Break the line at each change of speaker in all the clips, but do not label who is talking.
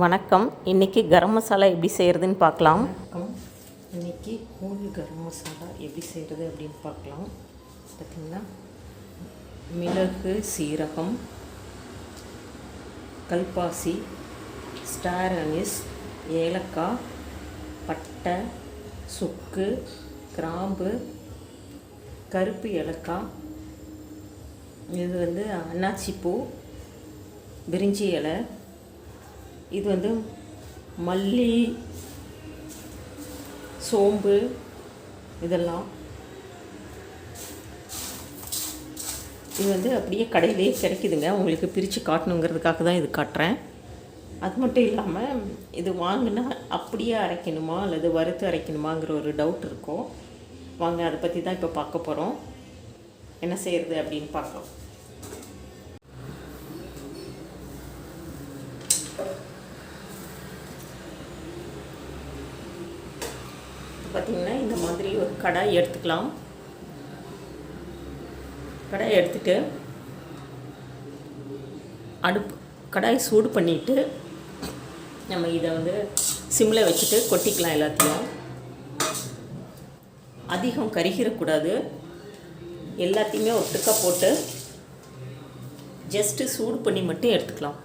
வணக்கம். இன்றைக்கி கரம் மசாலா எப்படி செய்கிறதுன்னு பார்க்கலாம்.
இன்றைக்கி ஹோல் கரம் மசாலா எப்படி செய்கிறது அப்படின்னு பார்க்கலாம். பார்த்திங்கன்னா மிளகு, சீரகம், கல்பாசி, ஸ்டார் அனிஸ், ஏலக்காய், பட்டை, சுக்கு, கிராம்பு, கருப்பு ஏலக்காய், இது அன்னாச்சிப்பூ, பிரிஞ்சி இலை, இது மல்லி, சோம்பு, இதெல்லாம் இது அப்படியே கடையிலேயே கிடைக்குதுங்க. உங்களுக்கு பிரித்து காட்டணுங்கிறதுக்காக தான் இது காட்டுறேன். அது மட்டும் இல்லாமல் இது வாங்கினா அப்படியே அரைக்கணுமா அல்லது வறுத்து அரைக்கணுமாங்கிற ஒரு டவுட் இருக்கும். வாங்க, அதை பற்றி தான் இப்போ பார்க்க போகிறோம். என்ன செய்கிறது அப்படின்னு பார்க்கலாம். பார்த்திங்கன்னா இந்த மாதிரி ஒரு கடாய் எடுத்துக்கலாம். கடாய் எடுத்துட்டு கடாய் சூடு பண்ணிவிட்டு நம்ம இதை சிம்மில் வச்சுட்டு கொட்டிக்கலாம். எல்லாத்தையும் அதிகம் கருகிடக்கூடாது. எல்லாத்தையுமே ஒட்டுக்கா போட்டு ஜஸ்ட்டு சூடு பண்ணி மட்டும் எடுத்துக்கலாம்.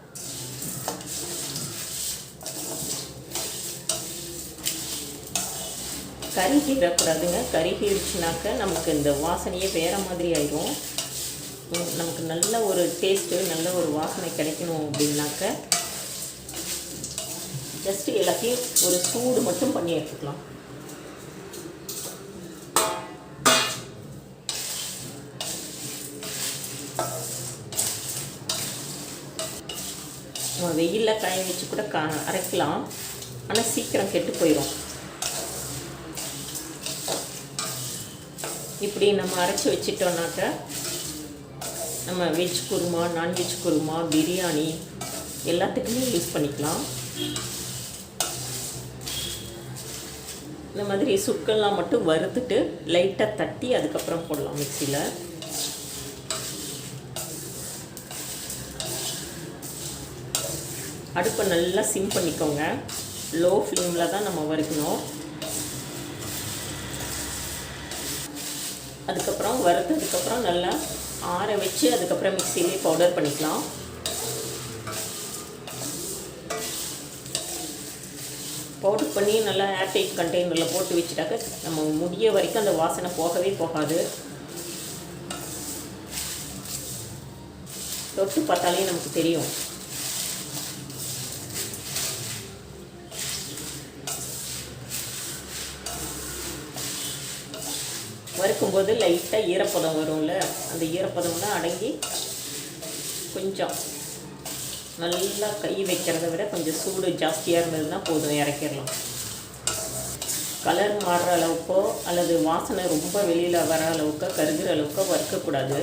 கருகிடக்கூடாதுங்க. கருகிடுச்சுனாக்க நமக்கு இந்த வாசனையே வேறு மாதிரி ஆயிடும். நமக்கு நல்ல ஒரு டேஸ்ட்டு, நல்ல ஒரு வாசனை கிடைக்கணும் அப்படின்னாக்க ஜஸ்ட்டு எல்லாத்தையும் ஒரு சூடு மட்டும் பண்ணி எடுத்துக்கலாம். நம்ம வெயிலில் காய வச்சு கூட அரைக்கலாம். ஆனால் சீக்கிரம் கெட்டு போயிடும். இப்படி நம்ம அரைச்சி வச்சிட்டோம்னாக்க நம்ம வெஜ் குருமா, நான்வெஜ் குருமா, பிரியாணி எல்லாத்துக்குமே யூஸ் பண்ணிக்கலாம். இந்த மாதிரி சுக்கெல்லாம் மட்டும் வறுத்துட்டு லைட்டாக தட்டி அதுக்கப்புறம் போடலாம் மிக்சியில். அடுப்பை நல்லா சிம் பண்ணிக்கோங்க. லோ ஃப்ளேமில் தான் நம்ம வறுக்கணும். அதுக்கப்புறம் வறுத்ததுக்கப்புறம் நல்லா ஆற வச்சு அதுக்கப்புறம் மிக்சியிலே பவுடர் பண்ணிக்கலாம். பவுடர் பண்ணி நல்லா ஏர்டைட் கண்டெய்னரில் போட்டு வச்சுட்டாக்க நம்ம முடிய வரைக்கும் அந்த வாசனை போகவே போகாது. தொட்டு பார்த்தாலே நமக்கு தெரியும். வறுக்கும்போது லைட்டாக ஈரப்பதம் வரும்ல, அந்த ஈரப்பதம்லாம் அடங்கி கொஞ்சம் நல்லா கை வைக்கிறத விட கொஞ்சம் சூடு ஜாஸ்தியாக இருந்ததுன்னா போதும், இறக்கிடலாம். கலர் மாறுற அளவுக்கோ அல்லது வாசனை ரொம்ப வெளியில் வர அளவுக்கோ கருகிற அளவுக்கோ வறுக்கக்கூடாது.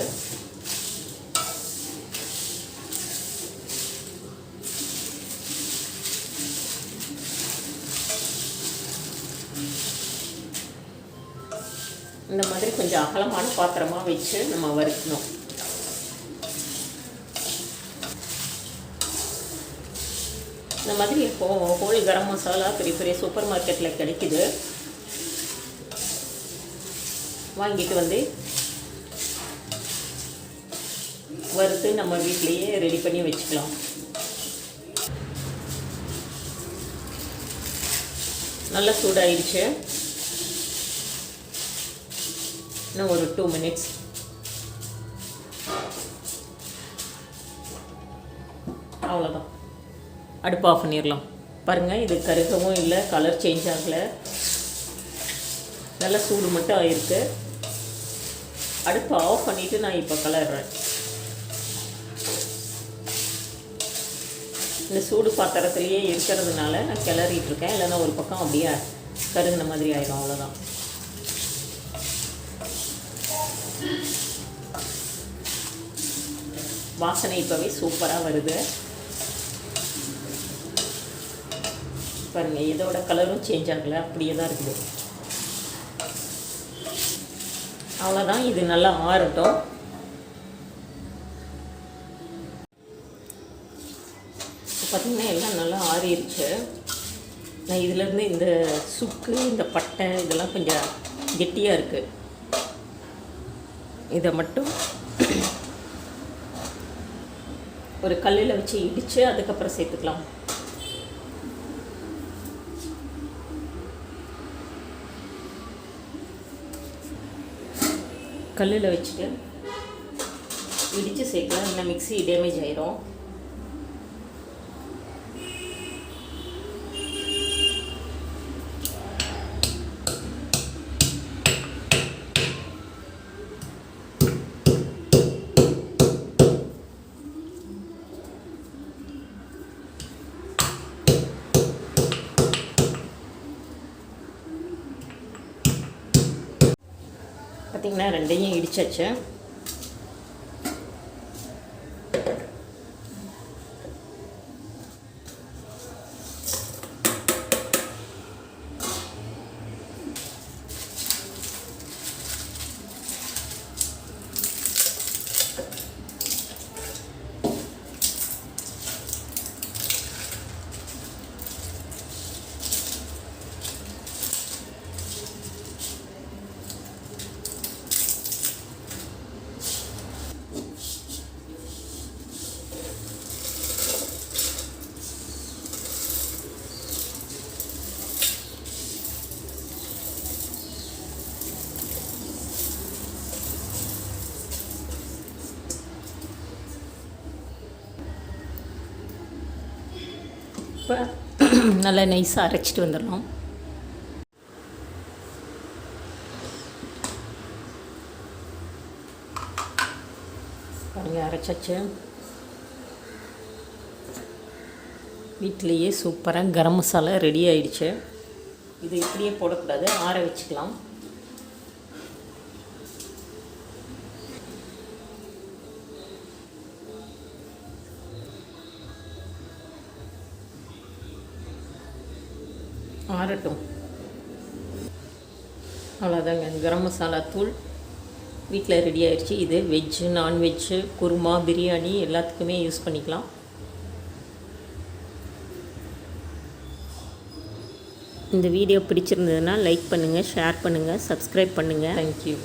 இந்த மாதிரி கொஞ்சம் அகலமான பாத்திரமாக வச்சு நம்ம வறுக்கணும். இந்த மாதிரி ஹோல் கரம் மசாலா பெரிய பெரிய சூப்பர் மார்க்கெட்டில் கிடைக்குது. வாங்கிட்டு வறுத்து நம்ம வீட்டிலையே ரெடி பண்ணி வச்சுக்கலாம். நல்லா சூடாயிடுச்சு. இன்னும் ஒரு 2 மினிட்ஸ். அவ்வளோதான், அடுப்பு ஆஃப் பண்ணிடலாம். பாருங்கள், இது கருகவும் இல்லை, கலர் சேஞ்ச் ஆகலை, நல்லா சூடு மட்டும் ஆகிருக்கு. அடுப்பை ஆஃப் பண்ணிவிட்டு நான் இப்போ கலர்றேன். இந்த சூடு பாத்திரத்துலேயே இருக்கிறதுனால நான் கிளறிட்டுருக்கேன். இல்லைன்னா ஒரு பக்கம் அப்படியே கருகின மாதிரி ஆகிடும். அவ்வளோதான். வாசனை இப்போவே சூப்பராக வருது. பாருங்கள், இதோட கலரும் சேஞ்ச் ஆகலை, அப்படியே தான் இருக்குது. அவ்வளோதான். இது நல்லா ஆறட்டும். பார்த்திங்கன்னா எல்லாம் நல்லா ஆறிடுச்சு. நான் இதிலேருந்து இந்த சுக்கு, இந்த பட்டை இதெல்லாம் கொஞ்சம் கெட்டியாக இருக்குது. இதை மட்டும் ஒரு கல்லில் வச்சு இடித்து அதுக்கப்புறம் சேர்த்துக்கலாம். கல்லில் வச்சுட்டு இடித்து சேர்க்கலாம், இல்லைன்னா மிக்ஸி டேமேஜ் ஆயிரும். பார்த்திங்கன்னா ரெண்டையும் இடிச்சாச்சு. இப்போ நல்லா நைஸாக அரைச்சிட்டு வந்துடலாம். பாருங்கள், அரைச்சாச்சு. வீட்டிலையே சூப்பராக கரம் மசாலா ரெடி ஆயிடுச்சு. இது இப்படியே போடக்கூடாது, ஆற வச்சுக்கலாம். ஆறட்டும். அவ்வளோதாங்க, கரம் மசாலா தூள் வீட்டில் ரெடி ஆயிடுச்சு. இது வெஜ்ஜு, நான்வெஜ்ஜு, குருமா, பிரியாணி எல்லாத்துக்குமே யூஸ் பண்ணிக்கலாம். இந்த வீடியோ பிடிச்சிருந்ததுன்னா லைக் பண்ணுங்கள், ஷேர் பண்ணுங்கள், சப்ஸ்கிரைப் பண்ணுங்கள். தேங்க்யூ.